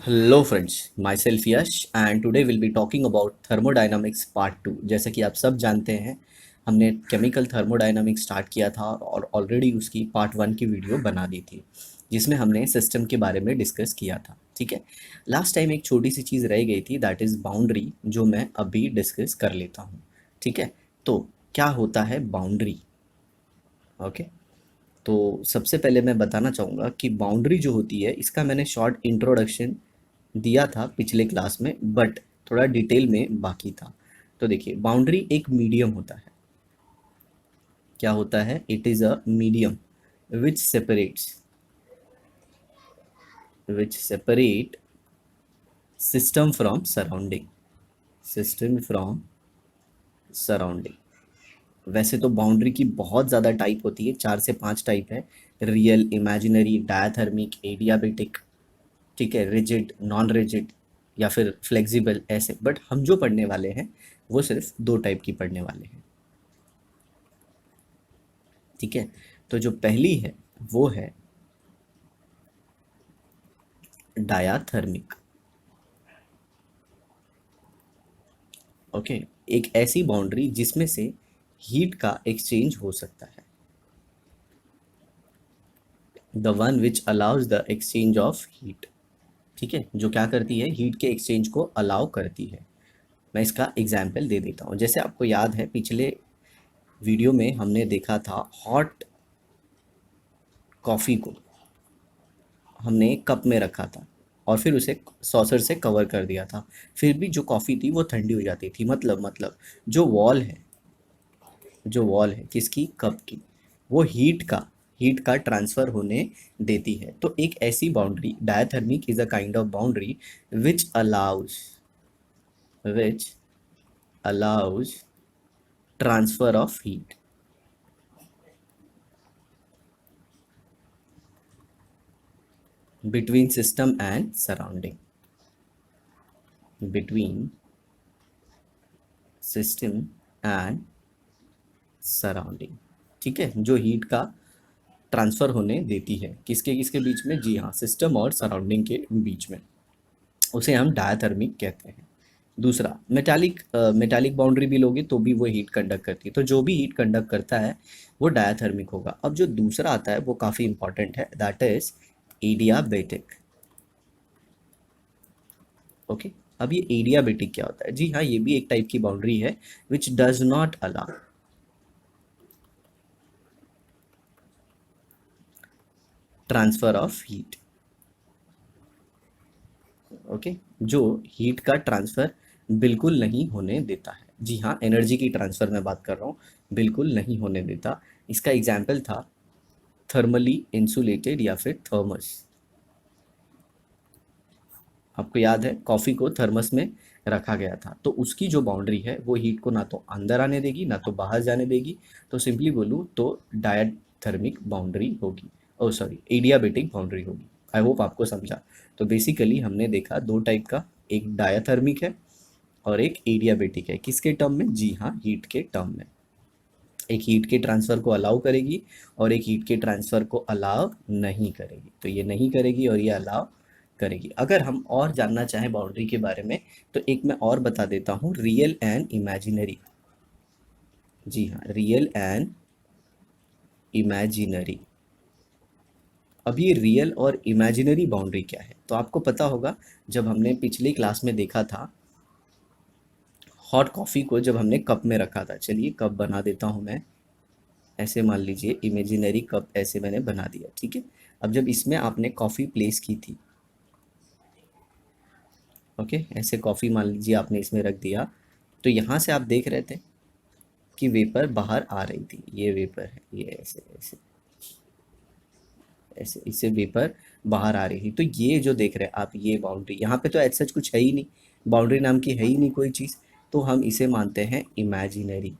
Hello friends, my self Yash and today will be talking about thermodynamics part 2। जैसा कि आप सब जानते हैं, हमने केमिकल थर्मोडायनामिक्स स्टार्ट किया था और ऑलरेडी उसकी पार्ट 1 की वीडियो बना दी थी, जिसमें हमने सिस्टम के बारे में डिस्कस किया था। ठीक है, लास्ट टाइम एक छोटी सी चीज़ रह गई थी, दैट इज़ बाउंड्री, जो मैं अभी डिस्कस कर लेता हूँ। ठीक है, तो क्या होता है बाउंड्री? ओके, तो सबसे पहले मैं बताना चाहूँगा कि बाउंड्री जो होती है, इसका मैंने शॉर्ट इंट्रोडक्शन दिया था पिछले क्लास में, बट थोड़ा डिटेल में बाकी था। तो देखिए, बाउंड्री एक मीडियम होता है। क्या होता है? It is a medium which separate system from surrounding. System from surrounding. वैसे तो बाउंड्री की बहुत ज़्यादा टाइप होती है, 4 से 5 टाइप है। Real, imaginary, diathermic, adiabatic. ठीक है, रिजिड, नॉन रिजिड या फिर फ्लेक्सिबल, ऐसे। बट हम जो पढ़ने वाले हैं वो सिर्फ 2 टाइप की पढ़ने वाले हैं। ठीक है, तो जो पहली है वो है डायाथर्मिक। ओके, एक ऐसी बाउंड्री जिसमें से हीट का एक्सचेंज हो सकता है। The one which allows the exchange of heat. ठीक है, जो क्या करती है, हीट के एक्सचेंज को अलाउ करती है। मैं इसका एग्जाम्पल दे देता हूँ। जैसे आपको याद है, पिछले वीडियो में हमने देखा था हॉट कॉफ़ी को हमने एक कप में रखा था और फिर उसे सॉसर से कवर कर दिया था। फिर भी जो कॉफ़ी थी वो ठंडी हो जाती थी। मतलब जो वॉल है किसकी? कप की, वो हीट का ट्रांसफ़र होने देती है। तो एक ऐसी boundary, diathermic is a kind of boundary which which allows transfer of heat between system and surrounding. Between system and surrounding. ठीक है, जो हीट का ट्रांसफ़र होने देती है, किसके किसके बीच में? जी हाँ, सिस्टम और सराउंडिंग के बीच में। उसे हम डायथर्मिक कहते हैं। दूसरा, मेटालिक बाउंड्री भी लोगे तो भी वो हीट कंडक्ट करती है। तो जो भी हीट कंडक्ट करता है वो डायथर्मिक होगा। अब जो दूसरा आता है वो काफ़ी इंपॉर्टेंट है, दैट इज एडियाबेटिक। ओके, अब ये एडियाबेटिक क्या होता है? जी हाँ, ये भी एक टाइप की बाउंड्री है which does not allow transfer of heat. Okay, जो हीट का ट्रांसफ़र बिल्कुल नहीं होने देता है। जी हाँ, एनर्जी की ट्रांसफ़र मैं बात कर रहा हूँ, बिल्कुल नहीं होने देता। इसका एग्जाम्पल था थर्मली इंसुलेटेड या फिर थर्मस। आपको याद है, कॉफ़ी को थर्मस में रखा गया था, तो उसकी जो बाउंड्री है वो हीट को ना तो अंदर आने देगी ना तो बाहर जाने देगी। तो सिंपली बोलूँ तो डायथर्मिक बाउंड्री होगी, ओ सॉरी, एडियाबेटिक बाउंड्री होगी। आई होप आपको समझा। तो बेसिकली हमने देखा 2 टाइप का, एक डायथर्मिक है और एक एडियाबेटिक है। किसके टर्म में? जी हाँ, हीट के टर्म में। एक हीट के ट्रांसफ़र को अलाउ करेगी और एक हीट के ट्रांसफ़र को अलाउ नहीं करेगी। तो ये नहीं करेगी और ये अलाउ करेगी। अगर हम और जानना चाहें बाउंड्री के बारे में, तो एक मैं और बता देता हूँ, रियल एंड इमेजिनरी। जी हाँ, रियल एंड इमेजिनरी। अब ये रियल और इमेजिनरी बाउंड्री क्या है? तो आपको पता होगा, जब हमने पिछली क्लास में देखा था हॉट कॉफ़ी को, जब हमने कप में रखा था। चलिए कप बना देता हूँ मैं, ऐसे मान लीजिए इमेजिनरी कप ऐसे मैंने बना दिया। ठीक है, अब जब इसमें आपने कॉफ़ी प्लेस की थी, ओके, ऐसे कॉफ़ी मान लीजिए आपने इसमें रख दिया, तो यहाँ से आप देख रहे थे कि वेपर बाहर आ रही थी। ये वेपर है, ये ऐसे ऐसे ऐसे, इससे वेपर बाहर आ रही थी। तो ये जो देख रहे हैं आप, ये बाउंड्री, यहाँ पे तो ऐसा सच कुछ है ही नहीं, बाउंड्री नाम की है ही नहीं कोई चीज़। तो हम इसे मानते हैं इमेजिनरी।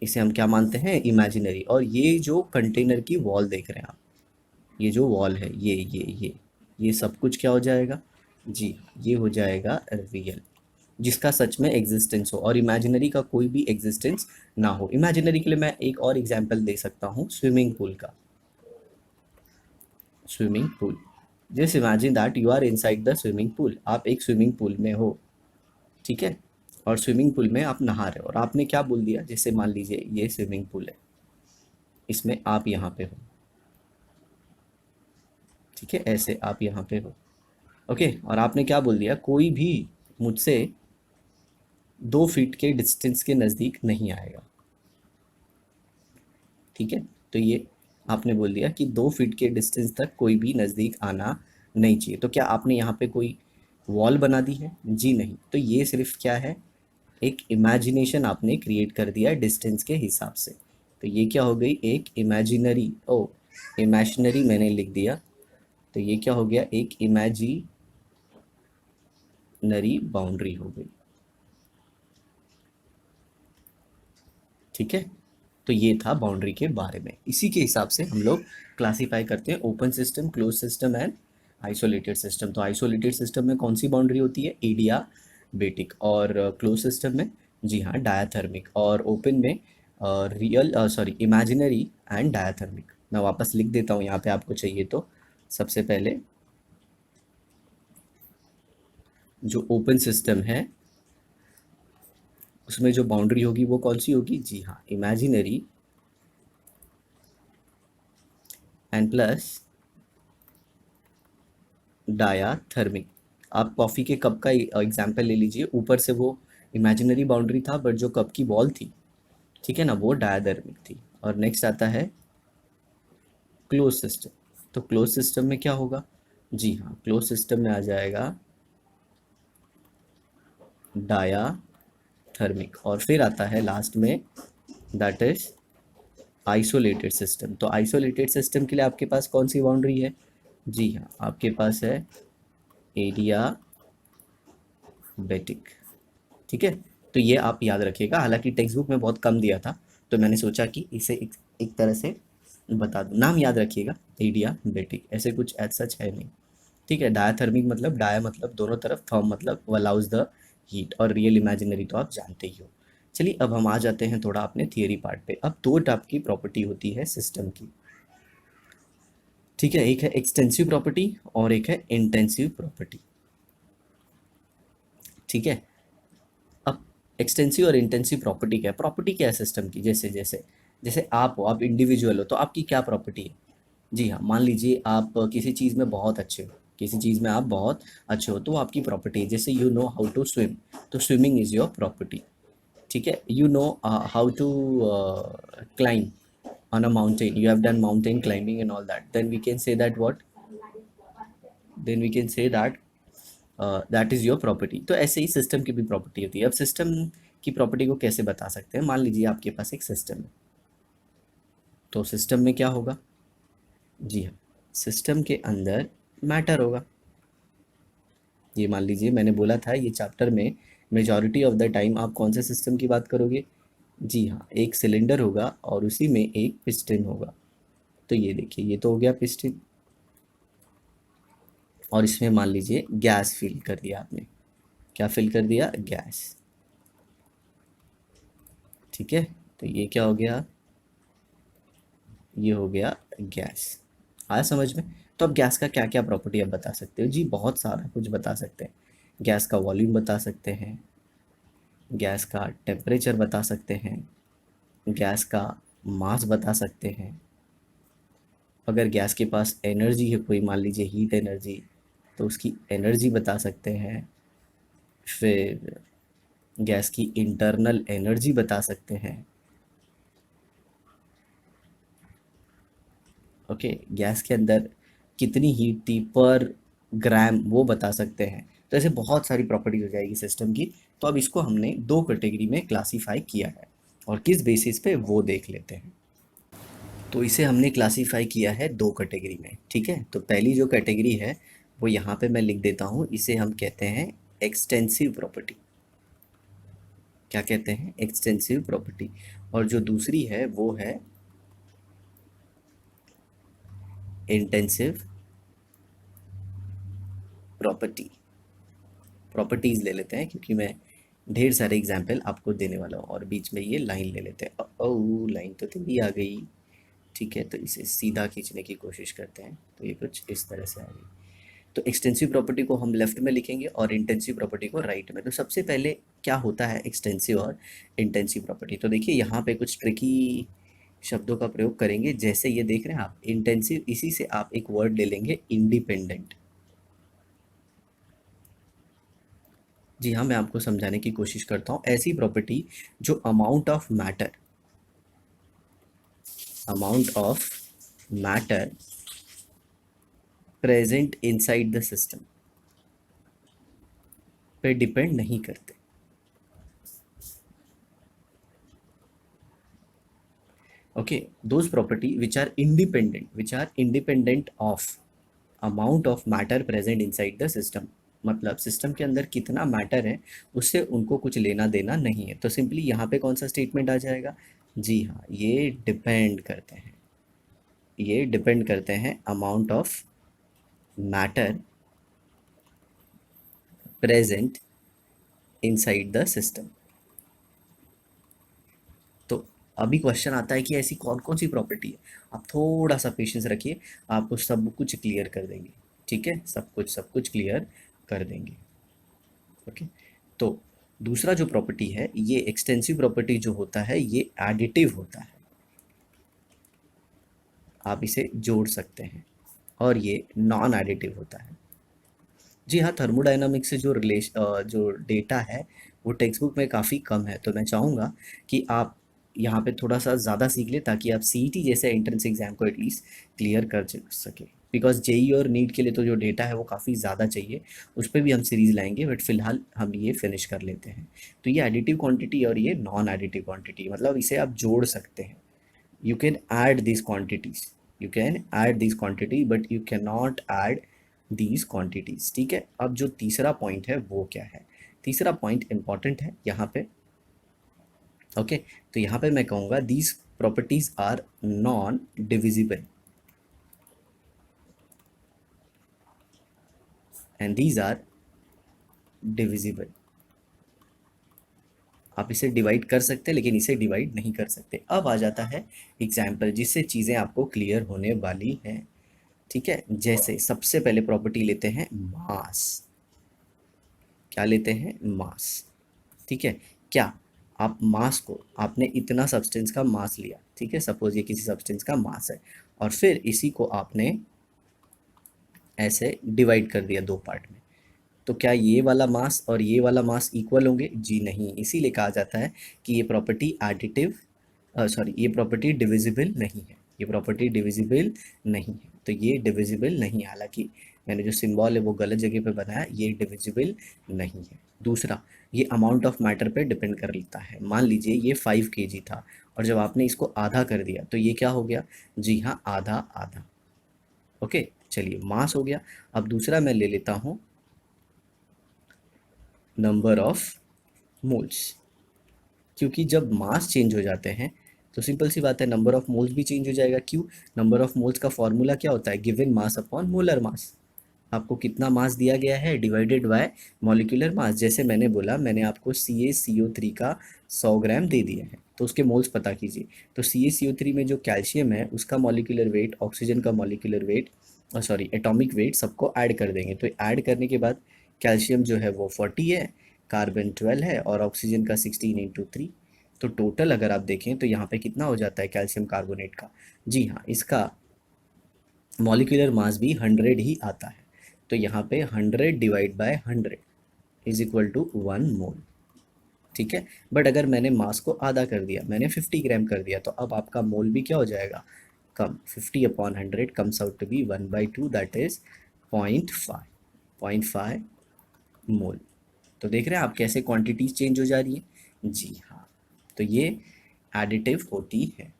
इसे हम क्या मानते हैं? इमेजिनरी। और ये जो कंटेनर की वॉल देख रहे हैं आप, ये जो वॉल है, ये सब कुछ क्या हो जाएगा? जी, ये हो जाएगा रियल, जिसका सच में एग्जिस्टेंस हो और इमेजिनरी का कोई भी एग्जिस्टेंस ना हो। इमेजिनरी के लिए मैं एक और एग्जांपल दे सकता हूँ, स्विमिंग पूल का। Swimming pool, just imagine that you are inside the swimming pool, आप एक स्विमिंग पूल में हो, ठीक है, और स्विमिंग पूल में आप नहा रहे हो और आपने क्या बोल दिया, जैसे मान लीजिए ये स्विमिंग पूल है, इसमें आप यहाँ पे हो, ठीक है, ऐसे आप यहाँ पे हो, ओके, और आपने क्या बोल दिया, कोई भी मुझसे 2 फीट के डिस्टेंस के नज़दीक नहीं आएगा, ठीक है, तो ये आपने बोल दिया कि 2 फीट के डिस्टेंस तक कोई भी नज़दीक आना नहीं चाहिए। तो क्या आपने यहाँ पे कोई वॉल बना दी है? जी नहीं। तो ये सिर्फ क्या है, एक इमेजिनेशन आपने क्रिएट कर दिया है डिस्टेंस के हिसाब से। तो ये क्या हो गई, एक इमेजिनरी, ओ इमेजिनरी मैंने लिख दिया, तो ये क्या हो गया, एक इमेजिनरी बाउंड्री हो गई, ठीक है। तो ये था बाउंड्री के बारे में। इसी के हिसाब से हम लोग क्लासीफाई करते हैं open system, close system and isolated system. तो आइसोलेटेड सिस्टम में कौन सी बाउंड्री होती है, एडियाबेटिक, और क्लोज सिस्टम में जी हाँ डायाथर्मिक, और ओपन में real sorry imaginary and diathermic. मैं वापस लिख देता हूँ यहाँ पे आपको चाहिए तो। सबसे पहले जो ओपन सिस्टम है उसमें जो बाउंड्री होगी वो कौन सी होगी, जी हाँ इमेजिनरी एंड प्लस डायाथर्मिक। आप कॉफ़ी के कप का एग्जाम्पल ले लीजिए, ऊपर से वो इमेजिनरी बाउंड्री था बट जो कप की वॉल थी, ठीक है ना, वो डायाथर्मिक थी। और नेक्स्ट आता है क्लोज सिस्टम। तो क्लोज सिस्टम में क्या होगा, जी हाँ क्लोज सिस्टम में आ जाएगा डायाथर्मिक, और फिर आता है लास्ट में दैट इज आइसोलेटेड सिस्टम। तो आइसोलेटेड सिस्टम के लिए आपके पास कौन सी बाउंड्री है, जी हाँ आपके पास है एडियाबेटिक, ठीक है। तो ये आप याद रखिएगा, हालांकि टेक्स्ट बुक में बहुत कम दिया था तो मैंने सोचा कि इसे एक तरह से बता दूं। नाम याद रखिएगा, एडियाबेटिक, ऐसे कुछ एज सच है नहीं, ठीक है। डायाथर्मिक मतलब डाया मतलब दोनों तरफ, थर्म मतलब अलाउज द हीट, और रियल इमेजिनरी तो आप जानते ही हो। चलिए अब हम आ जाते हैं थोड़ा अपने थियरी पार्ट पे। अब दो टाइप की प्रॉपर्टी होती है सिस्टम की, ठीक है, एक है एक्सटेंसिव प्रॉपर्टी और एक है इंटेंसिव प्रॉपर्टी, ठीक है। अब एक्सटेंसिव और इंटेंसिव प्रॉपर्टी क्या है, प्रॉपर्टी क्या है सिस्टम की, जैसे जैसे जैसे आप हो, आप इंडिविजुअल हो, तो आपकी क्या प्रॉपर्टी है, जी हाँ मान लीजिए आप किसी चीज़ में बहुत अच्छे हो, किसी चीज़ में आप बहुत अच्छे हो, तो वो आपकी प्रॉपर्टी है। जैसे you know how to swim, तो स्विमिंग इज़ योर प्रॉपर्टी, ठीक है। You know how to climb on a mountain, you have done mountain climbing and all that, then we can say that what, then we can say that that is your property. तो ऐसे ही system की भी property होती है। अब system की property को कैसे बता सकते हैं, मान लीजिए आपके पास एक सिस्टम है, तो सिस्टम में क्या होगा, जी हाँ सिस्टम के अंदर मैटर होगा। ये मान लीजिए मैंने बोला था ये चैप्टर में मेजॉरिटी ऑफ द टाइम आप कौन से सिस्टम की बात करोगे, जी हाँ एक सिलेंडर होगा और उसी में एक पिस्टन होगा। तो ये देखिए ये तो हो गया पिस्टन, और इसमें मान लीजिए गैस फिल कर दिया आपने, क्या फिल कर दिया, गैस, ठीक है। तो ये क्या हो गया, ये हो गया गैस, आया समझ में। तो अब गैस का क्या क्या प्रॉपर्टी आप बता सकते हो, जी बहुत सारा कुछ बता सकते हैं। गैस का वॉल्यूम बता सकते हैं, गैस का टेम्परेचर बता सकते हैं, गैस का मास बता सकते हैं, अगर गैस के पास एनर्जी है कोई, मान लीजिए हीट एनर्जी, तो उसकी एनर्जी बता सकते हैं। फिर गैस की इंटरनल एनर्जी बता सकते हैं, ओके, गैस के अंदर कितनी हीट थी पर ग्राम वो बता सकते हैं। तो ऐसे बहुत सारी प्रॉपर्टीज हो जाएगी सिस्टम की। तो अब इसको हमने दो कैटेगरी में क्लासीफाई किया है, और किस बेसिस पे वो देख लेते हैं। तो इसे हमने क्लासीफाई किया है दो कैटेगरी में, ठीक है। तो पहली जो कैटेगरी है वो यहाँ पे मैं लिख देता हूँ, इसे हम कहते हैं एक्सटेंसिव प्रॉपर्टी, क्या कहते हैं, एक्सटेंसिव प्रॉपर्टी। और जो दूसरी है वो है इंटेंसिव प्रॉपर्टी। प्रॉपर्टीज ले लेते हैं क्योंकि मैं ढेर सारे एग्जाम्पल आपको देने वाला हूँ, और बीच में ये लाइन ले लेते हैं। ओ लाइन तो तेरी आ गई, ठीक है। तो इसे सीधा खींचने की कोशिश करते हैं, तो ये कुछ इस तरह से आ गई। तो एक्सटेंसिव प्रॉपर्टी को हम लेफ्ट में लिखेंगे और इंटेंसिव प्रॉपर्टी को राइट में। तो सबसे पहले क्या होता है एक्सटेंसिव और इंटेंसिव प्रॉपर्टी, तो देखिए यहाँ पे कुछ ट्रिकी शब्दों का प्रयोग करेंगे। जैसे ये देख रहे हैं आप इंटेंसिव, इसी से आप एक वर्ड ले लेंगे इंडिपेंडेंट। जी हाँ, मैं आपको समझाने की कोशिश करता हूँ। ऐसी प्रॉपर्टी जो amount of matter present inside the system पे डिपेंड नहीं करते। Okay, those property which are independent of amount of matter present inside the system, मतलब सिस्टम के अंदर कितना मैटर है उससे उनको कुछ लेना देना नहीं है। तो सिंपली यहाँ पे कौन सा स्टेटमेंट आ जाएगा? जी हाँ, ये डिपेंड करते हैं amount of matter present inside the system. तो अभी क्वेश्चन आता है कि ऐसी कौन कौन सी प्रॉपर्टी है। आप थोड़ा सा पेशेंस रखिए, आपको सब कुछ क्लियर कर देंगे। ठीक है, सब कुछ क्लियर कर देंगे। ओके, तो दूसरा जो प्रॉपर्टी है, ये एक्सटेंसिव प्रॉपर्टी जो होता है ये एडिटिव होता है, आप इसे जोड़ सकते हैं, और ये नॉन एडिटिव होता है। जी हाँ, थर्मोडायनामिक्स से जो डेटा है वो टेक्स्ट बुक में काफ़ी कम है, तो मैं चाहूँगा कि आप यहाँ पे थोड़ा सा ज़्यादा सीख लें ताकि आप सीईटी जैसे एंट्रेंस एग्जाम को एटलीस्ट क्लियर कर सके। बिकॉज जेई और नीट के लिए तो जो डेटा है वो काफ़ी ज़्यादा चाहिए, उस पर भी हम सीरीज़ लाएंगे, बट फिलहाल हम ये फिनिश कर लेते हैं। तो ये एडिटिव क्वांटिटी और ये नॉन एडिटिव क्वांटिटी, मतलब इसे आप जोड़ सकते हैं। you can add these quantities but you cannot add these quantities। ठीक है, अब जो तीसरा पॉइंट है वो क्या है? तीसरा पॉइंट इंपॉर्टेंट है यहाँ पे। ओके, तो यहाँ पे मैं कहूँगा these properties are non divisible and these are divisible। आप इसे डिवाइड कर सकते हैं लेकिन इसे डिवाइड नहीं कर सकते। अब आ जाता है एग्जाम्पल जिससे चीज़ें आपको क्लियर होने वाली हैं। ठीक है, जैसे सबसे पहले प्रॉपर्टी लेते हैं मास। क्या लेते हैं? मास। ठीक है, क्या आप मास को, आपने इतना सब्सटेंस का मास लिया, ठीक है, सपोज ये किसी सब्सटेंस का मास है, और फिर इसी को आपने ऐसे डिवाइड कर दिया दो पार्ट में, तो क्या ये वाला मास और ये वाला मास इक्वल होंगे? जी नहीं, इसीलिए कहा जाता है कि ये प्रॉपर्टी एडिटिव, सॉरी, ये प्रॉपर्टी डिविजिबल नहीं है, ये प्रॉपर्टी डिविजिबल नहीं है। तो ये डिविजिबल नहीं है, हालांकि मैंने जो सिंबल है वो गलत जगह पे बनाया, ये डिविजिबल नहीं है। दूसरा, ये अमाउंट ऑफ मैटर पे डिपेंड कर लेता है। मान लीजिए ये 5 kg था और जब आपने इसको आधा कर दिया तो ये क्या हो गया? जी हाँ, आधा आधा। ओके, चलिए, मास हो गया। अब दूसरा मैं ले लेता हूँ नंबर ऑफ मोल्स, क्योंकि जब मास चेंज हो जाते हैं तो सिंपल सी बात है नंबर ऑफ मोल्स भी चेंज हो जाएगा। क्यों? नंबर ऑफ मोल्स का फॉर्मूला क्या होता है? Given mass upon molar mass. आपको कितना मास दिया गया है डिवाइडेड बाय मॉलिक्यूलर मास। जैसे मैंने बोला, मैंने आपको CaCO3 का 100 ग्राम दे दिया है, तो उसके मोल्स पता कीजिए। तो CaCO3 में जो कैल्शियम है उसका मॉलिक्यूलर वेट, ऑक्सीजन का molecular weight, sorry atomic weight, सबको ऐड कर देंगे। तो ऐड करने के बाद कैल्शियम जो है वो 40 है, कार्बन 12 है और ऑक्सीजन का 16 × 3। तो टोटल अगर आप देखें तो यहाँ पे कितना हो जाता है कैल्शियम कार्बोनेट का? जी हाँ, इसका मॉलिक्यूलर मास भी 100 ही आता है। तो यहाँ पे 100 divide by 100 is equal to 1 mole. ठीक है, बट अगर मैंने मास को आधा कर दिया, मैंने 50 ग्राम कर दिया, तो अब आपका मोल भी क्या हो जाएगा? कम। 50/100 comes out to be 1/2, that is 0.5 mole. तो देख रहे हैं आप कैसे क्वांटिटीज चेंज हो जा रही है। जी हाँ, तो ये एडिटिव होती है।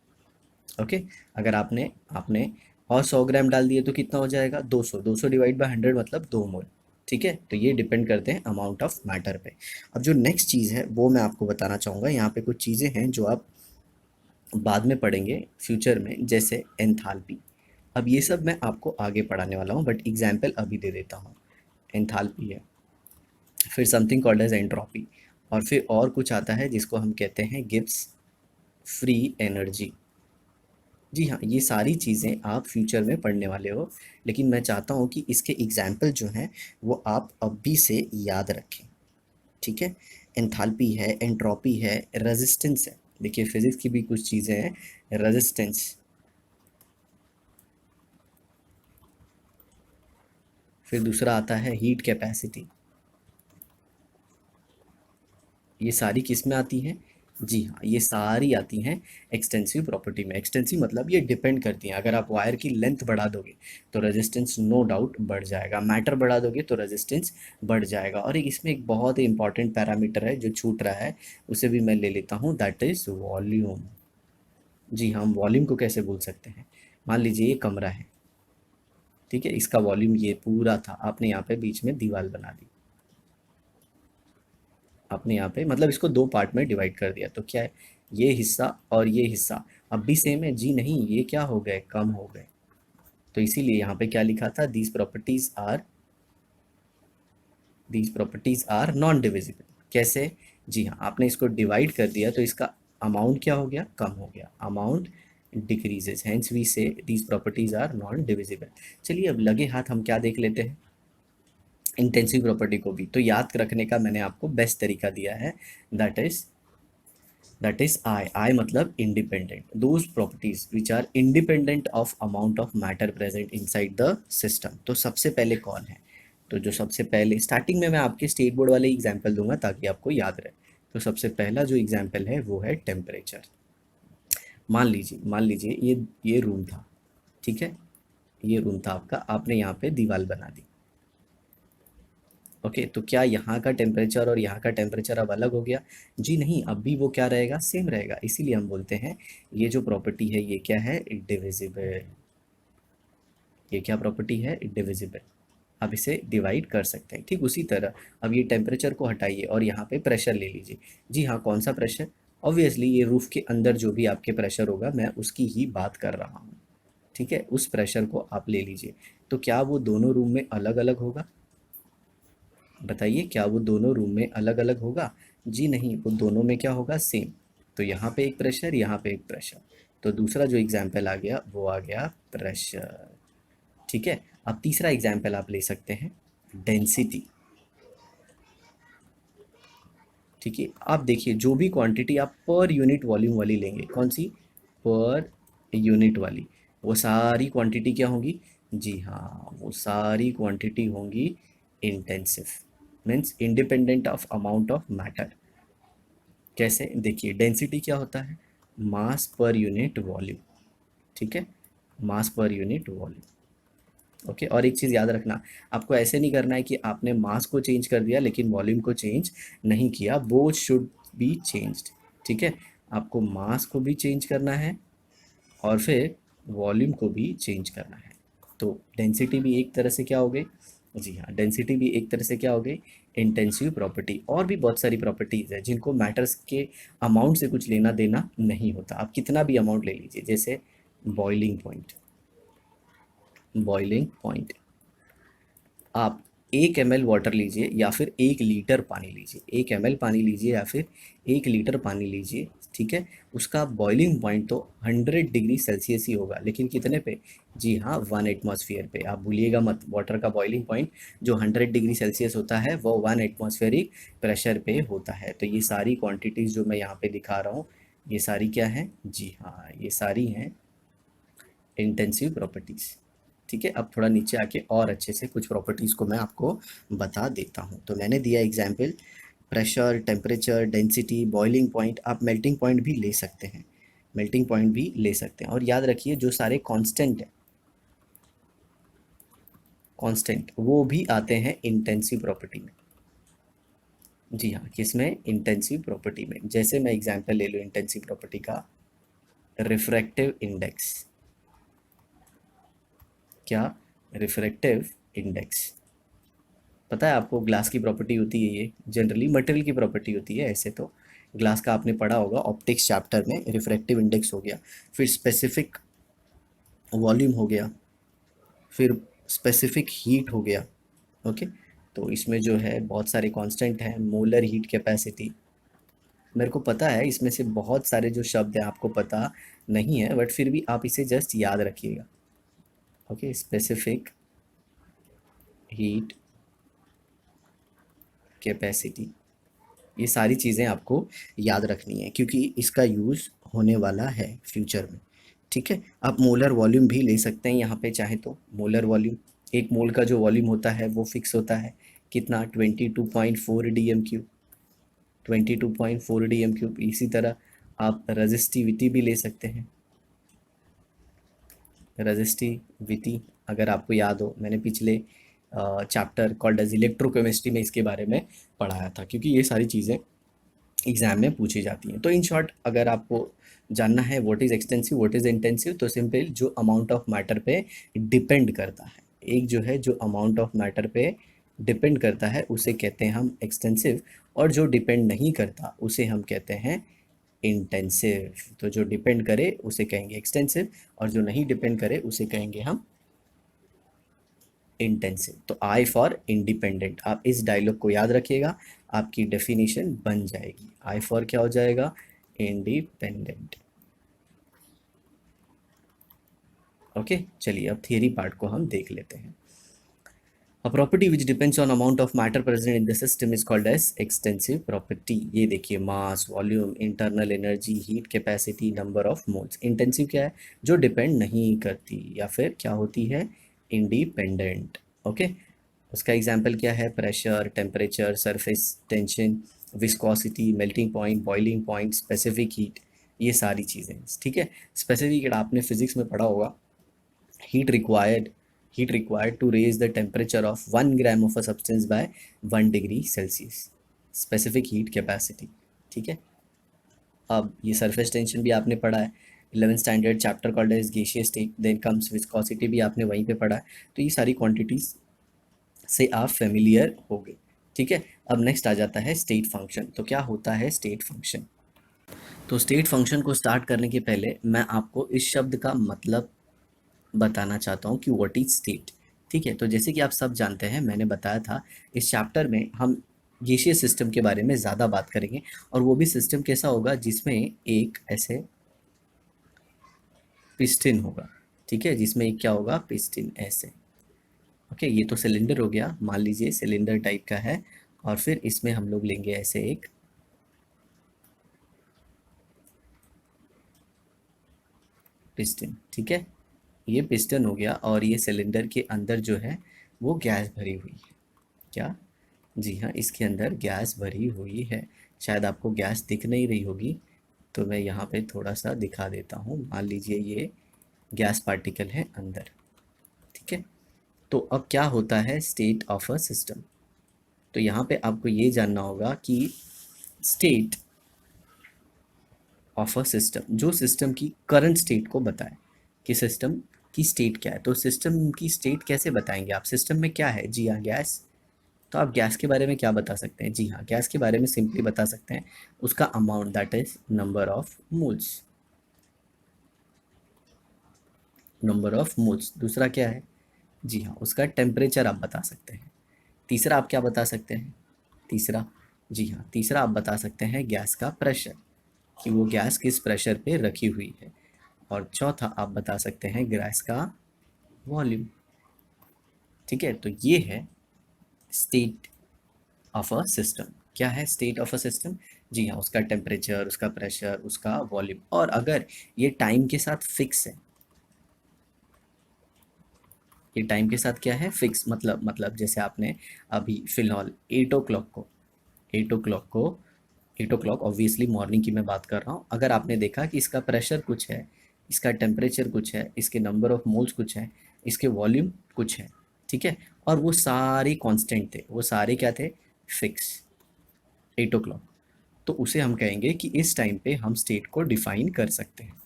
ओके, अगर आपने आपने और 100 ग्राम डाल दिए तो कितना हो जाएगा? 200। 200 डिवाइड बाय 100 मतलब 2 मोल। ठीक है, तो ये डिपेंड करते हैं अमाउंट ऑफ मैटर पे। अब जो नेक्स्ट चीज़ है वो मैं आपको बताना चाहूँगा। यहाँ पे कुछ चीज़ें हैं जो आप बाद में पढ़ेंगे फ्यूचर में, जैसे एंथैल्पी। अब ये सब मैं आपको आगे पढ़ाने वाला हूँ, बट एग्जाम्पल अभी दे देता हूँ। एंथैल्पी है, फिर समथिंग कॉल्ड एज एंट्रोपी, और फिर और कुछ आता है जिसको हम कहते हैं गिब्स फ्री एनर्जी। जी हाँ, ये सारी चीज़ें आप फ्यूचर में पढ़ने वाले हो, लेकिन मैं चाहता हूँ कि इसके एग्जाम्पल जो हैं वो आप अभी से याद रखें, ठीक है? एंथैल्पी है, एंट्रोपी है, रेजिस्टेंस है। देखिए फिज़िक्स की भी कुछ चीज़ें हैं, रेजिस्टेंस, फिर दूसरा आता है हीट कैपेसिटी। ये सारी किस में आती हैं? जी हाँ, ये सारी आती हैं एक्सटेंसिव प्रॉपर्टी में। एक्सटेंसिव मतलब ये डिपेंड करती हैं। अगर आप वायर की लेंथ बढ़ा दोगे तो रेजिस्टेंस नो डाउट बढ़ जाएगा, मैटर बढ़ा दोगे तो रेजिस्टेंस बढ़ जाएगा। और इसमें एक बहुत ही इंपॉर्टेंट पैरामीटर है जो छूट रहा है, उसे भी मैं ले लेता हूँ, दैट इज़ वॉल्यूम। जी हाँ, हम वॉल्यूम को कैसे भूल सकते हैं? मान लीजिए ये कमरा है, ठीक है, इसका वॉल्यूम ये पूरा था, आपने यहाँ पे बीच में दीवार बना दी, आपने यहाँ पे मतलब इसको दो पार्ट में डिवाइड कर दिया, तो क्या है, ये हिस्सा और ये हिस्सा अब भी सेम है? जी नहीं, ये क्या हो गए, कम हो गए। तो इसीलिए यहाँ पे क्या लिखा था, these properties are non divisible. कैसे? जी हाँ, आपने इसको डिवाइड कर दिया तो इसका अमाउंट क्या हो गया, कम हो गया, amount decreases, hence we say these properties are non divisible. चलिए अब लगे हाथ हम क्या देख लेते हैं, इंटेंसिव प्रॉपर्टी को भी। तो याद रखने का मैंने आपको बेस्ट तरीका दिया है, दैट इज I मतलब independent, those properties which are independent of amount of matter present inside the system। तो सबसे पहले कौन है? तो जो सबसे पहले स्टार्टिंग में मैं आपके स्टेट बोर्ड वाले एग्जाम्पल दूंगा ताकि आपको याद रहे। तो सबसे पहला जो एग्जाम्पल है वो है टेम्परेचर। मान लीजिए ये रूम था, ठीक है, ये रूम था आपका, आपने यहाँ पे दीवार बना दी। ओके, तो क्या यहाँ का टेम्परेचर और यहाँ का टेम्परेचर अब अलग हो गया? जी नहीं, अब भी वो क्या रहेगा, सेम रहेगा। इसीलिए हम बोलते हैं ये जो प्रॉपर्टी है ये क्या है, डिविजिबल। ये क्या प्रॉपर्टी है, डिविजिबल। आप इसे डिवाइड कर सकते हैं। ठीक उसी तरह अब ये टेम्परेचर को हटाइए और यहाँ पे प्रेशर ले लीजिए। जी हाँ, कौन सा प्रेशर? ऑब्वियसली ये रूफ के अंदर जो भी आपके प्रेशर होगा मैं उसकी ही बात कर रहा हूँ, ठीक है, उस प्रेशर को आप ले लीजिए। तो क्या वो दोनों रूम में अलग अलग होगा? बताइए, क्या वो दोनों रूम में अलग अलग होगा? जी नहीं, वो दोनों में क्या होगा, सेम। तो यहाँ पे एक प्रेशर, यहाँ पे एक प्रेशर। तो दूसरा जो एग्जाम्पल आ गया वो आ गया प्रेशर, ठीक है। अब तीसरा एग्जाम्पल आप ले सकते हैं, डेंसिटी। ठीक है, आप देखिए जो भी क्वांटिटी आप पर यूनिट वॉल्यूम वाली लेंगे, कौन सी, पर यूनिट वाली, वो सारी क्वांटिटी क्या होंगी? जी हाँ, वो सारी क्वांटिटी होंगी intensive, means independent of amount of matter. कैसे? देखिए डेंसिटी क्या होता है, मास पर यूनिट वॉल्यूम, ठीक है, मास पर यूनिट वॉल्यूम। ओके, और एक चीज़ याद रखना, आपको ऐसे नहीं करना है कि आपने मास को चेंज कर दिया लेकिन वॉल्यूम को चेंज नहीं किया, बोथ शुड बी चेंज्ड, ठीक है। आपको मास को भी चेंज करना है और फिर वॉल्यूम को भी चेंज करना है। तो डेंसिटी भी एक तरह से क्या हो गई, जी हाँ, डेंसिटी भी एक तरह से क्या हो गई, इंटेंसिव प्रॉपर्टी। और भी बहुत सारी प्रॉपर्टीज़ है जिनको मैटर्स के अमाउंट से कुछ लेना देना नहीं होता, आप कितना भी अमाउंट ले लीजिए, जैसे बॉइलिंग पॉइंट। बॉइलिंग पॉइंट, आप 1 ml वाटर लीजिए या फिर 1 लीटर पानी लीजिए, 1 ml पानी लीजिए या फिर 1 लीटर पानी लीजिए, ठीक है, उसका बॉइलिंग पॉइंट तो 100 डिग्री सेल्सियस ही होगा, लेकिन कितने पे? जी हाँ, 1 एटमॉस्फेयर पे। आप भूलिएगा मत, वाटर का बॉइलिंग पॉइंट जो 100 डिग्री सेल्सियस होता है वो 1 एटमॉस्फेरिक प्रेशर पे होता है। तो ये सारी क्वांटिटीज़ जो मैं यहाँ पे दिखा रहा हूँ, ये सारी क्या है, जी हाँ, ये सारी हैं इंटेंसिव प्रॉपर्टीज़, ठीक है। अब थोड़ा नीचे आके और अच्छे से कुछ प्रॉपर्टीज़ को मैं आपको बता देता हूँ। तो मैंने दिया example, pressure, temperature, density, boiling point, आप मेल्टिंग पॉइंट भी ले सकते हैं, मेल्टिंग पॉइंट भी ले सकते हैं। और याद रखिए जो सारे कांस्टेंट है, कांस्टेंट वो भी आते हैं इंटेंसिव प्रॉपर्टी में। जी हाँ, किसमें, इंटेंसिव प्रॉपर्टी में। जैसे मैं एग्जाम्पल ले लूँ इंटेंसिव प्रॉपर्टी का, रिफ्रैक्टिव इंडेक्स। क्या? Refractive index. पता है आपको ग्लास की प्रॉपर्टी होती है, ये जनरली मटेरियल की प्रॉपर्टी होती है। ऐसे तो ग्लास का आपने पढ़ा होगा ऑप्टिक्स चैप्टर में, रिफ्रैक्टिव इंडेक्स हो गया, फिर स्पेसिफिक वॉल्यूम हो गया, फिर स्पेसिफिक हीट हो गया। ओके, तो इसमें जो है बहुत सारे कांस्टेंट हैं, मोलर हीट कैपेसिटी, मेरे को पता है इसमें से बहुत सारे जो शब्द हैं आपको पता नहीं है, बट फिर भी आप इसे जस्ट याद रखिएगा। ओके, स्पेसिफिक हीट कैपेसिटी, ये सारी चीज़ें आपको याद रखनी है क्योंकि इसका यूज़ होने वाला है फ्यूचर में। ठीक है, आप मोलर वॉल्यूम भी ले सकते हैं यहाँ पे चाहे तो। मोलर वॉल्यूम, एक मोल का जो वॉल्यूम होता है वो फिक्स होता है कितना, 22.4 D M cube, 22.4 D M cube. इसी तरह आप रजिस्टिविटी भी ले सकते हैं। रजिस्टिविटी अगर आपको याद हो, मैंने पिछले चैप्टर कॉल्ड एज इलेक्ट्रोकेमिस्ट्री में इसके बारे में पढ़ाया था, क्योंकि ये सारी चीज़ें एग्जाम में पूछी जाती हैं। तो इन शॉर्ट अगर आपको जानना है what is extensive what is intensive, तो सिंपल जो अमाउंट ऑफ मैटर पे डिपेंड करता है, एक जो है जो अमाउंट ऑफ मैटर पे डिपेंड करता है उसे कहते हैं हम एक्सटेंसिव, और जो डिपेंड नहीं करता उसे हम कहते हैं इंटेंसिव। तो जो डिपेंड करे उसे कहेंगे एक्सटेंसिव, और जो नहीं डिपेंड करे उसे कहेंगे हम इंटेंसिव। तो आई फॉर इंडिपेंडेंट, आप इस डायलॉग को याद रखिएगा, आपकी डेफिनेशन बन जाएगी। आई फॉर क्या हो जाएगा, इंडिपेंडेंट। ओके, चलिए अब थियरी पार्ट को हम देख लेते हैं। A property which depends on amount of matter present in the system is called as extensive property। ये देखिए, mass, volume, internal energy, heat capacity, number of moles. Intensive क्या है, जो डिपेंड नहीं करती या फिर क्या होती है, इंडिपेंडेंट। ओके, उसका एग्जाम्पल क्या है, pressure, temperature, surface tension, viscosity, melting point, boiling point, specific heat, ये सारी चीज़ें। ठीक है, स्पेसिफिक हीट आपने फिजिक्स में पढ़ा होगा, heat required heat required to raise the temperature of 1 gram of a substance by 1 degree Celsius, specific heat capacity। ठीक है, अब ये सरफेस टेंशन भी आपने पढ़ा है 11th standard chapter called as gaseous state, then comes viscosity भी आपने वहीं पे पढ़ा है। तो ये सारी क्वांटिटीज से आप फेमिलियर हो गए। ठीक है, अब नेक्स्ट आ जाता है स्टेट फंक्शन। तो क्या होता है स्टेट फंक्शन, तो स्टेट फंक्शन को स्टार्ट करने के पहले मैं आपको इस शब्द का मतलब बताना चाहता हूँ कि व्हाट इज स्टेट। ठीक है, तो जैसे कि आप सब जानते हैं, मैंने बताया था इस चैप्टर में हम गैसीय सिस्टम के बारे में ज़्यादा बात करेंगे, और वो भी सिस्टम कैसा होगा जिसमें एक ऐसे पिस्टन होगा। ठीक है, जिसमें एक क्या होगा, पिस्टन ऐसे। ओके, ये तो सिलेंडर हो गया, मान लीजिए सिलेंडर टाइप का है, और फिर इसमें हम लोग लेंगे ऐसे एक पिस्टन। ठीक है, ये पिस्टन हो गया, और ये सिलेंडर के अंदर जो है वो गैस भरी हुई है। क्या, जी हाँ, इसके अंदर गैस भरी हुई है। शायद आपको गैस दिख नहीं रही होगी, तो मैं यहाँ पे थोड़ा सा दिखा देता हूँ। मान लीजिए ये गैस पार्टिकल है अंदर। ठीक है, तो अब क्या होता है स्टेट ऑफ अ सिस्टम, तो यहाँ पे आपको ये जानना होगा कि स्टेट ऑफ अ सिस्टम, जो सिस्टम की करंट स्टेट को बताए कि सिस्टम की स्टेट क्या है। तो सिस्टम की स्टेट कैसे बताएंगे आप, सिस्टम में क्या है, जी हाँ गैस। तो आप गैस के बारे में क्या बता सकते हैं, जी हाँ, गैस के बारे में सिंपली बता सकते हैं उसका amount, that is number of moles, number of moles. दूसरा क्या है, जी हाँ, उसका टेम्परेचर आप बता सकते हैं। तीसरा आप क्या बता सकते हैं, तीसरा, जी हाँ, तीसरा आप बता सकते हैं गैस का प्रेशर, कि वो गैस किस प्रेशर पे रखी हुई है। और चौथा आप बता सकते हैं गैस का वॉल्यूम। ठीक है, तो ये है स्टेट ऑफ अ सिस्टम। क्या है स्टेट ऑफ अ सिस्टम, जी हाँ, उसका टेम्परेचर, उसका प्रेशर, उसका वॉल्यूम। और अगर ये टाइम के साथ फिक्स है, ये टाइम के साथ क्या है, फिक्स, मतलब जैसे आपने अभी फिलहाल 8 o'clock को, 8 o'clock को, 8 o'clock ऑब्वियसली मॉर्निंग की मैं बात कर रहा हूँ, अगर आपने देखा कि इसका प्रेशर कुछ है, इसका टेम्परेचर कुछ है, इसके नंबर ऑफ मोल्स कुछ है, इसके वॉल्यूम कुछ है। ठीक है, और वो सारे कांस्टेंट थे, वो सारे क्या थे, फिक्स, 8 o'clock, तो उसे हम कहेंगे कि इस टाइम पे हम स्टेट को डिफाइन कर सकते हैं।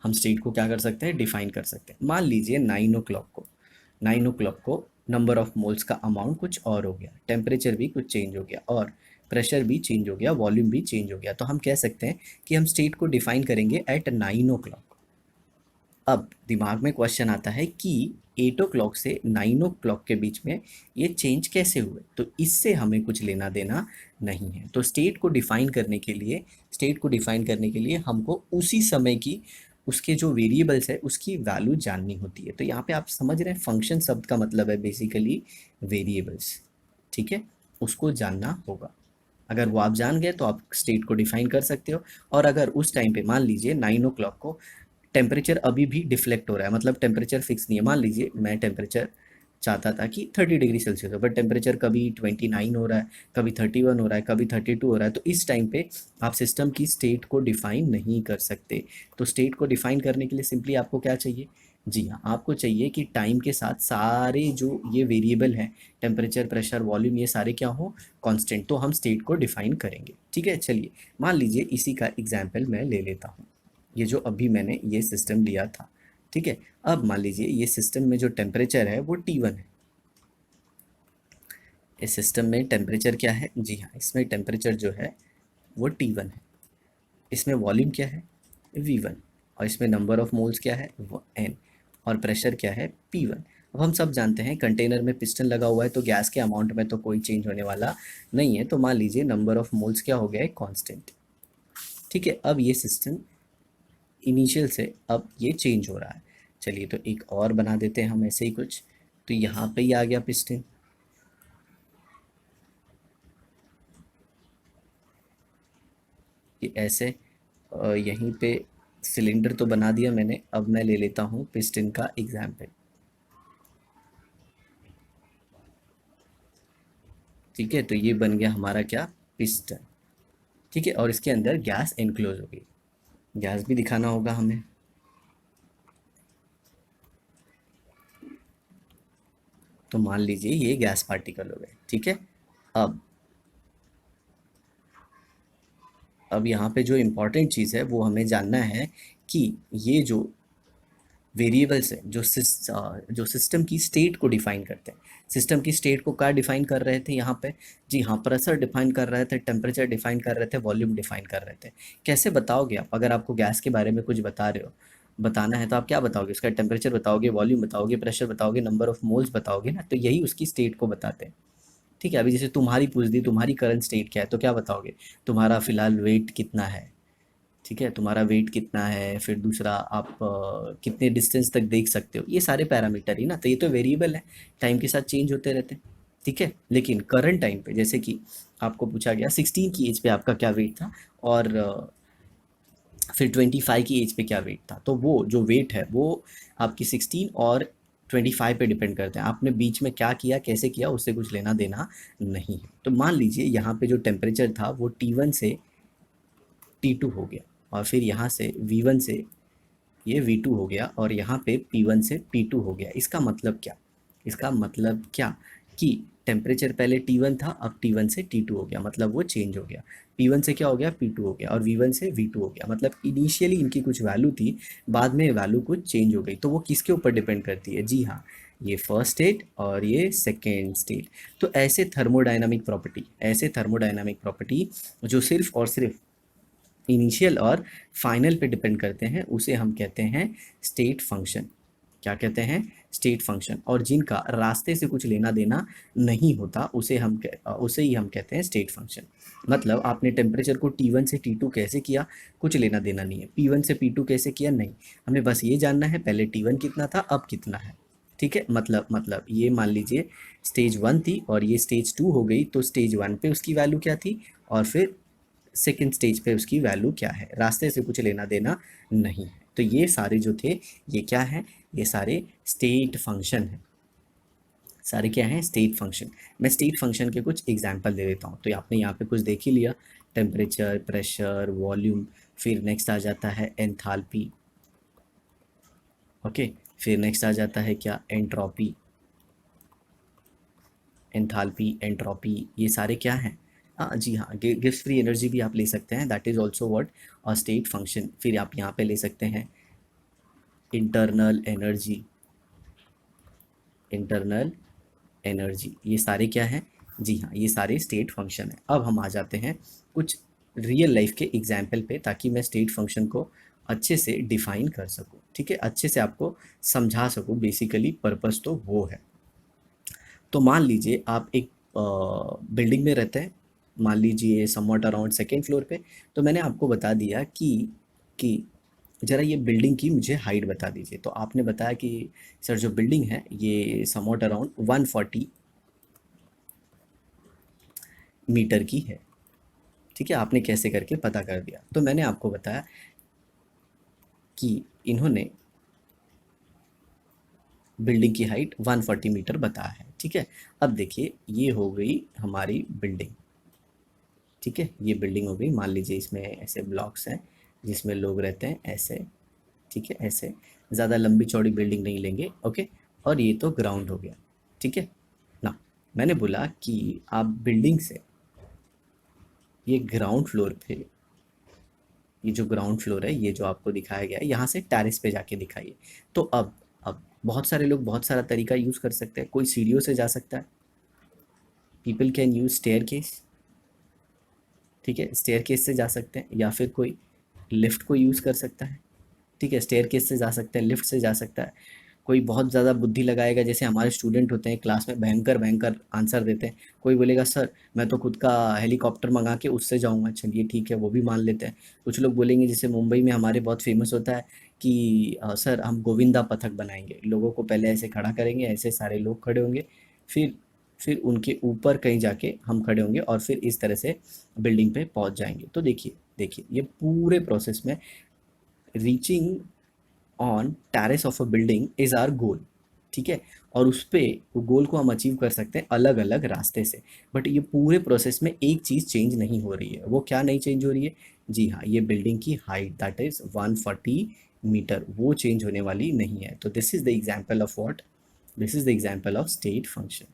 हम स्टेट को क्या कर सकते हैं, डिफाइन कर सकते हैं। मान लीजिए 9 o'clock को, 9 o'clock को नंबर ऑफ मोल्स का अमाउंट कुछ और हो गया, टेम्परेचर भी कुछ चेंज हो गया, और प्रेशर भी चेंज हो गया, वॉल्यूम भी चेंज हो गया। तो हम कह सकते हैं कि हम स्टेट को डिफाइन करेंगे एट 9 o'clock। अब दिमाग में क्वेश्चन आता है कि 8 o'clock से 9 o'clock के बीच में ये चेंज कैसे हुए, तो इससे हमें कुछ लेना देना नहीं है। तो स्टेट को डिफाइन करने के लिए हमको उसी समय की उसके जो वेरिएबल्स है उसकी वैल्यू जाननी होती है। तो यहाँ पे आप समझ रहे हैं, फंक्शन शब्द का मतलब है बेसिकली वेरिएबल्स, ठीक है, उसको जानना होगा। अगर वो आप जान गए तो आप स्टेट को डिफाइन कर सकते हो। और अगर उस टाइम पे मान लीजिए 9 o'clock को टेम्परेचर अभी भी डिफ्लेक्ट हो रहा है, मतलब टेम्परेचर फिक्स नहीं है, मान लीजिए मैं टेम्परेचर चाहता था कि 30 डिग्री सेल्सियस हो, बट टेम्परेचर कभी 29 हो रहा है, कभी 31 हो रहा है, कभी 32 हो रहा है, तो इस टाइम पे आप सिस्टम की स्टेट को डिफाइन नहीं कर सकते। तो स्टेट को डिफाइन करने के लिए सिंपली आपको क्या चाहिए, जी हाँ, आपको चाहिए कि टाइम के साथ सारे जो ये वेरिएबल हैं, टेम्परेचर, प्रेशर, वॉल्यूम, ये सारे क्या हो, कांस्टेंट, तो हम स्टेट को डिफाइन करेंगे। ठीक है, चलिए मान लीजिए इसी का एग्जाम्पल मैं ले लेता हूँ। ये जो अभी मैंने ये सिस्टम लिया था, ठीक है, अब मान लीजिए ये सिस्टम में जो टेम्परेचर है वो T1 है। इस सिस्टम में टेम्परेचर क्या है, जी हाँ, इसमें टेम्परेचर जो है वो T1 है। इसमें वॉल्यूम क्या है, V1, और इसमें नंबर ऑफ मोल्स क्या है, वो N, और प्रेशर क्या है, P1। अब हम सब जानते हैं कंटेनर में पिस्टन लगा हुआ है, तो गैस के अमाउंट में तो कोई चेंज होने वाला नहीं है। तो मान लीजिए नंबर ऑफ मोल्स क्या हो गया है, कांस्टेंट। ठीक है, अब ये सिस्टम इनिशियल से अब ये चेंज हो रहा है। चलिए तो एक और बना देते हैं हम ऐसे ही कुछ। तो यहाँ पे ही आ गया पिस्टन, ये ऐसे यहीं पे सिलेंडर तो बना दिया मैंने। अब मैं ले लेता हूँ पिस्टन का एग्जाम्पल। ठीक है, तो ये बन गया हमारा क्या, पिस्टन। ठीक है, और इसके अंदर गैस एनक्लोज हो गई। गैस भी दिखाना होगा हमें। तो मान लीजिए ये गैस पार्टिकल हो गए। ठीक है, अब अब यहाँ पे जो इम्पोर्टेंट चीज़ है वो हमें जानना है कि ये जो वेरिएबल्स है जो सिस्टम की स्टेट को डिफाइन करते हैं। सिस्टम की स्टेट को क्या डिफाइन कर रहे थे यहाँ पे, जी हाँ, प्रेशर डिफाइन कर रहे थे, टेम्परेचर डिफाइन कर रहे थे, वॉल्यूम डिफाइन कर रहे थे। कैसे बताओगे आप, अगर आपको गैस के बारे में कुछ बता रहे हो, बताना है, तो आप क्या बताओगे, उसका टेम्परेचर बताओगे, वॉल्यूम बताओगे, प्रेशर बताओगे, नंबर ऑफ मोल्स बताओगे ना, तो यही उसकी स्टेट को बताते हैं। ठीक है, अभी जैसे तुम्हारी पूछ दी, तुम्हारी करंट स्टेट क्या है, तो क्या बताओगे, तुम्हारा फिलहाल वेट कितना है। ठीक है, तुम्हारा वेट कितना है, फिर दूसरा आप कितने डिस्टेंस तक देख सकते हो, ये सारे पैरामीटर ही ना, तो ये तो वेरिएबल है, टाइम के साथ चेंज होते रहते हैं। ठीक है, लेकिन करंट टाइम पे जैसे कि आपको पूछा गया 16 की एज पे आपका क्या वेट था, और फिर 25 की एज पे क्या वेट था, तो वो जो वेट है वो आपकी 16 और 25 पे डिपेंड करते हैं। आपने बीच में क्या किया, कैसे किया, उससे कुछ लेना देना नहीं है। तो मान लीजिए यहाँ पे जो टेम्परेचर था वो T1 से T2 हो गया, और फिर यहाँ से V1 से ये V2 हो गया, और यहाँ पे P1 से P2 हो गया। इसका मतलब क्या, इसका मतलब क्या कि टेम्परेचर पहले T1 था, अब T1 से T2 हो गया, मतलब वो चेंज हो गया। P1 से क्या हो गया, P2 हो गया, और V1 से V2 हो गया। मतलब इनिशियली इनकी कुछ वैल्यू थी, बाद में वैल्यू कुछ चेंज हो गई। तो वो किसके ऊपर डिपेंड करती है, जी हाँ, ये फर्स्ट स्टेट और ये सेकेंड स्टेट। तो ऐसे थर्मोडाइनामिक प्रॉपर्टी जो सिर्फ और सिर्फ इनिशियल और फाइनल पे डिपेंड करते हैं, उसे हम कहते हैं स्टेट फंक्शन। क्या कहते हैं, स्टेट फंक्शन। और जिनका रास्ते से कुछ लेना देना नहीं होता उसे ही हम कहते हैं स्टेट फंक्शन। मतलब आपने टेम्परेचर को T1 से T2 कैसे किया, कुछ लेना देना नहीं है, P1 से P2 कैसे किया, नहीं, हमें बस ये जानना है पहले T1 कितना था, अब कितना है। ठीक है, मतलब ये मान लीजिए स्टेज 1 थी और ये स्टेज 2 हो गई, तो स्टेज 1 पे उसकी वैल्यू क्या थी, और फिर सेकेंड स्टेज पे उसकी वैल्यू क्या है, रास्ते से कुछ लेना देना नहीं है। तो ये सारे जो थे, ये क्या है, ये सारे स्टेट फंक्शन है। सारे क्या हैं, स्टेट फंक्शन। मैं स्टेट फंक्शन के कुछ एग्जांपल दे देता हूँ। तो आपने यहाँ पे कुछ देख ही लिया, टेम्परेचर, प्रेशर, वॉल्यूम, फिर नेक्स्ट आ जाता है एंथैल्पी। ओके, फिर नेक्स्ट आ जाता है क्या, एंट्रोपी। एंथैल्पी, एंट्रोपी, ये सारे क्या हैं, हाँ जी हाँ, गिव्स फ्री एनर्जी भी आप ले सकते हैं, दैट इज़ ऑल्सो व्हाट, और स्टेट फंक्शन। फिर आप यहाँ पे ले सकते हैं इंटरनल एनर्जी। इंटरनल एनर्जी, ये सारे क्या हैं, जी हाँ, ये सारे स्टेट फंक्शन है। अब हम आ जाते हैं कुछ रियल लाइफ के एग्जाम्पल पे, ताकि मैं स्टेट फंक्शन को अच्छे से डिफाइन कर सकूँ। ठीक है, अच्छे से आपको समझा सकूँ, बेसिकली पर्पस तो वो है। तो मान लीजिए आप एक बिल्डिंग में रहते हैं, मान लीजिए समवॉट अराउंड सेकेंड फ्लोर पे। तो मैंने आपको बता दिया कि ज़रा ये बिल्डिंग की मुझे हाइट बता दीजिए। तो आपने बताया कि सर जो बिल्डिंग है ये समवॉट अराउंड 140 मीटर की है। ठीक है, आपने कैसे करके पता कर दिया? तो मैंने आपको बताया कि इन्होंने बिल्डिंग की हाइट 140 मीटर बताया है। ठीक है, अब देखिए ये हो गई हमारी बिल्डिंग। ठीक है, ये बिल्डिंग हो गई, मान लीजिए इसमें ऐसे ब्लॉक्स हैं जिसमें लोग रहते हैं ऐसे। ठीक है, ऐसे ज़्यादा लंबी चौड़ी बिल्डिंग नहीं लेंगे। ओके, और ये तो ग्राउंड हो गया। ठीक है ना, मैंने बोला कि आप बिल्डिंग से ये ग्राउंड फ्लोर पे, ये जो ग्राउंड फ्लोर है ये जो आपको दिखाया गया है, यहाँ से टेरेस पे जाके दिखाइए। तो अब बहुत सारे लोग बहुत सारा तरीका यूज़ कर सकते हैं। कोई सीढ़ियों से जा सकता है, people can use staircase. ठीक है, स्टेयर केस से जा सकते हैं, या फिर कोई लिफ्ट को यूज़ कर सकता है। ठीक है, स्टेयर केस से जा सकते हैं, लिफ्ट से जा सकता है। कोई बहुत ज़्यादा बुद्धि लगाएगा, जैसे हमारे स्टूडेंट होते हैं क्लास में भयंकर भयंकर आंसर देते हैं। कोई बोलेगा सर मैं तो खुद का हेलीकॉप्टर मंगा के उससे जाऊंगा, चलिए ठीक है वो भी मान लेते हैं। कुछ लोग बोलेंगे, जैसे मुंबई में हमारे बहुत फेमस होता है कि सर हम गोविंदा पथक बनाएंगे, लोगों को पहले ऐसे खड़ा करेंगे, ऐसे सारे लोग खड़े होंगे, फिर फिर उनके ऊपर कहीं जाके हम खड़े होंगे और फिर इस तरह से बिल्डिंग पे पहुंच जाएंगे। तो देखिए देखिए ये पूरे प्रोसेस में reaching on terrace of a building is our goal. ठीक है, और उस पे वो गोल को हम अचीव कर सकते हैं अलग अलग रास्ते से। बट ये पूरे प्रोसेस में एक चीज़ चेंज नहीं हो रही है। वो क्या नहीं चेंज हो रही है? जी हाँ, ये बिल्डिंग की हाइट दैट इज 140 मीटर, वो चेंज होने वाली नहीं है। तो this is the example of what, this is the example of state function,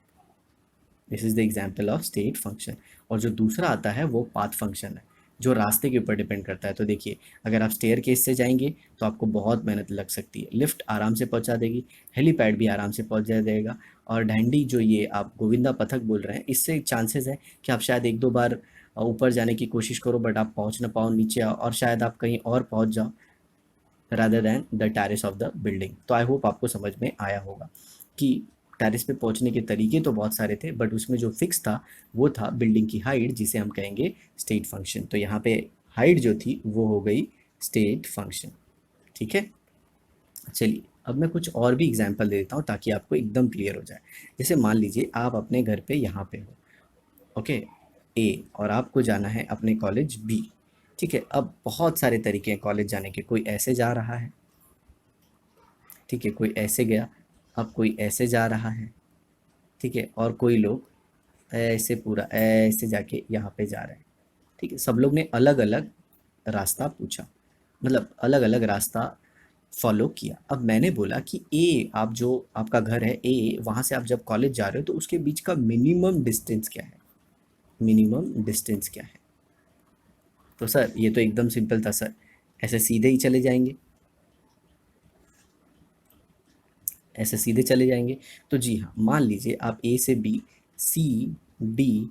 this is the example of state function. और जो दूसरा आता है वो पाथ फंक्शन है, जो रास्ते के ऊपर डिपेंड करता है। तो देखिए, अगर आप स्टेयर केस से जाएंगे तो आपको बहुत मेहनत लग सकती है, लिफ्ट आराम से पहुंचा देगी, हेलीपैड भी आराम से पहुंच जाएगा। और ढंडी जो ये आप गोविंदा पथक बोल रहे हैं, इससे चांसेस है कि आप शायद एक दो बार ऊपर जाने की कोशिश करो बट आप पहुंच ना पाओ, नीचे आओ और शायद आप कहीं और पहुंच जाओ rather than the terrace of the building. तो आई होप आपको समझ में आया होगा कि टेरेस पे पहुंचने के तरीके तो बहुत सारे थे, बट उसमें जो फिक्स था वो था बिल्डिंग की हाइट, जिसे हम कहेंगे स्टेट फंक्शन। तो यहाँ पे हाइट जो थी वो हो गई स्टेट फंक्शन। ठीक है, चलिए अब मैं कुछ और भी एग्जाम्पल दे देता हूँ ताकि आपको एकदम क्लियर हो जाए। जैसे मान लीजिए आप अपने घर पे यहाँ पे हो, ओके, ए, और आपको जाना है अपने कॉलेज बी। ठीक है, अब बहुत सारे तरीके हैं कॉलेज जाने के, कोई ऐसे जा रहा है, ठीक है, कोई ऐसे गया, अब कोई ऐसे जा रहा है। ठीक है, और कोई लोग ऐसे पूरा ऐसे जाके यहाँ पे जा रहे हैं। ठीक है, सब लोग ने अलग अलग रास्ता पूछा, मतलब अलग अलग रास्ता फॉलो किया। अब मैंने बोला कि ए, आप जो आपका घर है ए, वहाँ से आप जब कॉलेज जा रहे हो तो उसके बीच का मिनिमम डिस्टेंस क्या है, मिनिमम डिस्टेंस क्या है? तो सर ये तो एकदम सिंपल था सर, ऐसे सीधे ही चले जाएंगे, ऐसे सीधे चले जाएंगे। तो जी हाँ, मान लीजिए आप ए से B, C D,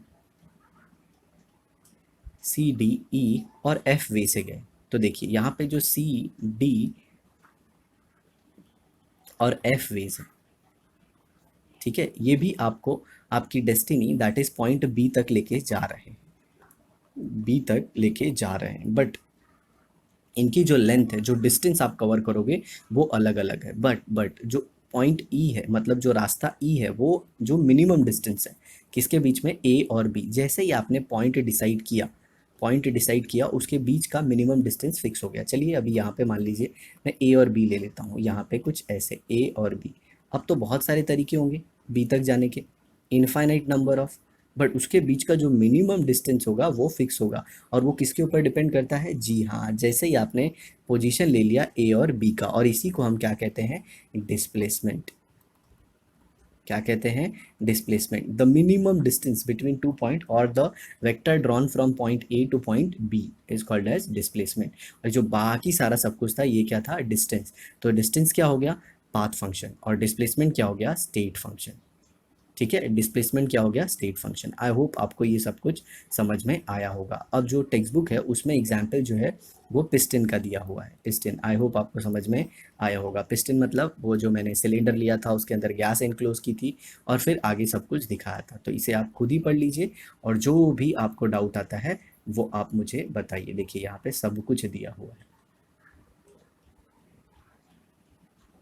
C D E और एफ वे से गए। तो देखिए यहाँ पे जो सी डी और एफ वेज है, ठीक है, ये भी आपको आपकी destiny that is point B तक लेके जा रहे हैं, बी तक लेके जा रहे हैं। बट इनकी जो लेंथ है, जो डिस्टेंस आप कवर करोगे वो अलग अलग है। बट जो पॉइंट ई है, मतलब जो रास्ता ई है, वो जो मिनिमम डिस्टेंस है किसके बीच में, ए और बी। जैसे ही आपने पॉइंट डिसाइड किया, पॉइंट डिसाइड किया, उसके बीच का मिनिमम डिस्टेंस फिक्स हो गया। चलिए अभी यहाँ पे मान लीजिए मैं ए और बी ले लेता हूँ, यहाँ पे कुछ ऐसे ए और बी। अब तो बहुत सारे तरीके होंगे बी तक जाने के, इनफाइनाइट नंबर ऑफ, बट उसके बीच का जो मिनिमम डिस्टेंस होगा वो फिक्स होगा। और वो किसके ऊपर डिपेंड करता है? जी हाँ, जैसे ही आपने पोजीशन ले लिया ए और बी का, और इसी को हम क्या कहते हैं? डिस्प्लेसमेंट। क्या कहते हैं? Displacement. The minimum distance between two point और the vector drawn from point A to point B is called as displacement. और जो बाकी सारा सब कुछ था ये क्या था? डिस्टेंस। तो डिस्टेंस क्या हो गया? Path function. और डिस्प्लेसमेंट क्या हो गया? State function. ठीक है, डिस्प्लेसमेंट क्या हो गया, स्टेट फंक्शन। आई होप आपको ये सब कुछ समझ में आया होगा। अब जो टेक्स्ट बुक है उसमें एग्जाम्पल जो है वो पिस्टन का दिया हुआ है, पिस्टन। आई होप आपको समझ में आया होगा। पिस्टन मतलब वो जो मैंने सिलेंडर लिया था, उसके अंदर गैस एनक्लोज की थी और फिर आगे सब कुछ दिखाया था। तो इसे आप खुद ही पढ़ लीजिए और जो भी आपको डाउट आता है वो आप मुझे बताइए। देखिए यहाँ पे सब कुछ दिया हुआ है,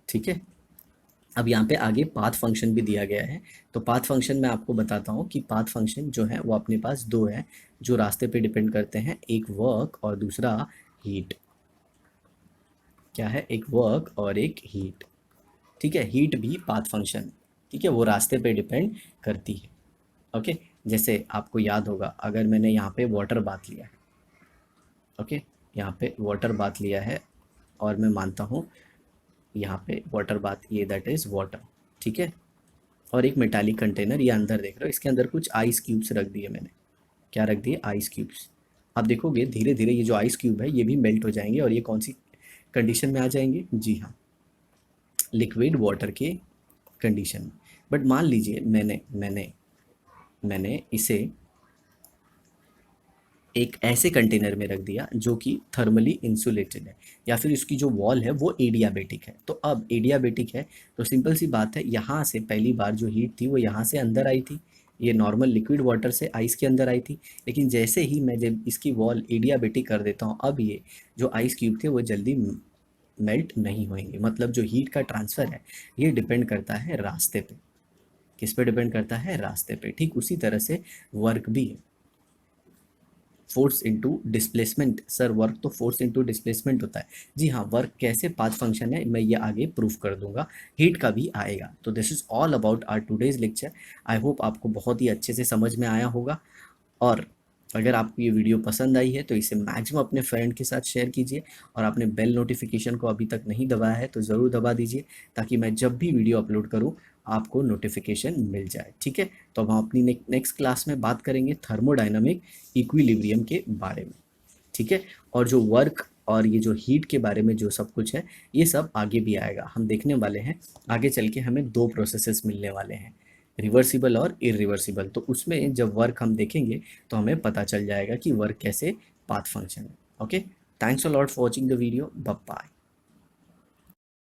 ठीक है। अब यहाँ पे आगे पाथ फंक्शन भी दिया गया है। तो पाथ फंक्शन मैं आपको बताता हूँ कि पाथ फंक्शन जो है वो अपने पास दो है जो रास्ते पे डिपेंड करते हैं, एक वर्क और दूसरा हीट। क्या है, एक वर्क और एक हीट, ठीक है। हीट भी पाथ फंक्शन, ठीक है, वो रास्ते पे डिपेंड करती है। ओके, जैसे आपको याद होगा अगर मैंने यहाँ पे वाटर बाथ लिया है, ओके, यहाँ पे वाटर बाथ लिया है और मैं मानता हूँ यहाँ पे वाटर बाथ, ये दैट इज़ वाटर, ठीक है। और एक मेटालिक कंटेनर ये अंदर देख रहे हो, इसके अंदर कुछ आइस क्यूब्स रख दिए मैंने। क्या रख दिए, आइस क्यूब्स। आप देखोगे धीरे धीरे ये जो आइस क्यूब है ये भी मेल्ट हो जाएंगे और ये कौन सी कंडीशन में आ जाएंगे, जी हाँ, लिक्विड वाटर के कंडीशन में। बट मान लीजिए मैंने मैंने मैंने इसे एक ऐसे कंटेनर में रख दिया जो कि थर्मली इंसुलेटेड है या फिर इसकी जो वॉल है वो एडियाबेटिक है। तो अब एडियाबेटिक है तो सिंपल सी बात है, यहाँ से पहली बार जो हीट थी वो यहाँ से अंदर आई थी, ये नॉर्मल लिक्विड वाटर से आइस के अंदर आई थी। लेकिन जैसे ही मैं जब इसकी वॉल एडियाबेटिक कर देता हूँ, अब ये जो आइस क्यूब थे वो जल्दी मेल्ट नहीं होंगे। मतलब जो हीट का ट्रांसफ़र है ये डिपेंड करता है रास्ते पे। किस पे डिपेंड करता है, रास्ते पे। ठीक उसी तरह से वर्क भी है, force into displacement. Sir work तो फोर्स इनटू डिस्प्लेसमेंट होता है, जी हाँ। वर्क कैसे, पाथ फंक्शन है, मैं ये आगे प्रूफ कर दूंगा। हीट का भी आएगा। तो this is all about our today's lecture. I hope आपको बहुत ही अच्छे से समझ में आया होगा। और अगर आपको ये वीडियो पसंद आई है तो इसे मैक्सिमम अपने फ्रेंड के साथ शेयर कीजिए और आपने बेल नोटिफिकेशन को अभी तक नहीं दबाया है तो ज़रूर दबा दीजिए ताकि मैं जब भी वीडियो अपलोड करूँ आपको नोटिफिकेशन मिल जाए, ठीक है। तो अब हम अपनी नेक्स्ट क्लास में बात करेंगे थर्मोडायनामिक इक्विलिब्रियम के बारे में, ठीक है। और जो वर्क और ये जो हीट के बारे में जो सब कुछ है ये सब आगे भी आएगा, हम देखने वाले हैं। आगे चल के हमें दो प्रोसेसेस मिलने वाले हैं, रिवर्सिबल और इरिवर्सिबल। तो उसमें जब वर्क हम देखेंगे तो हमें पता चल जाएगा कि वर्क कैसे पाथ फंक्शन है। Okay, thanks a lot for watching the video, bye bye.